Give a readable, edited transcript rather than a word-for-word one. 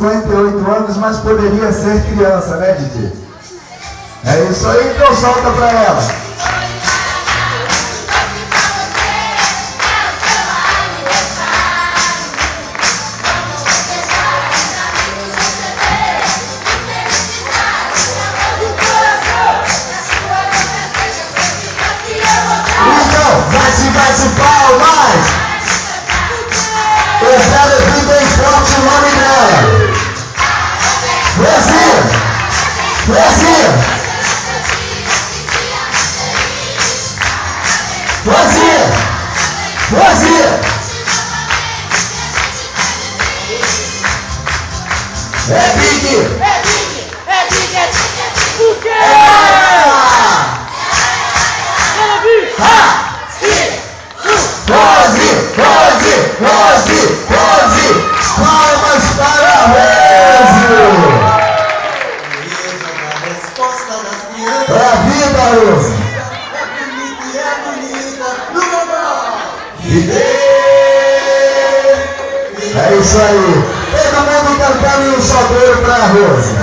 58 anos, mas poderia ser criança, né, DJ? É isso aí, então solta pra ela. Vai se pau, mais! Eu quero ouvir bem forte o nome dela. Brasil! Brasil! Brasil! Brasil! É Big! É Big! É Big! É Big! O quê? Rose! Palmas para Rose! Resposta das crianças. Pra vida, Rose! É bonita, no normal. É isso aí! Todo mundo cantando um só coro pra Rose!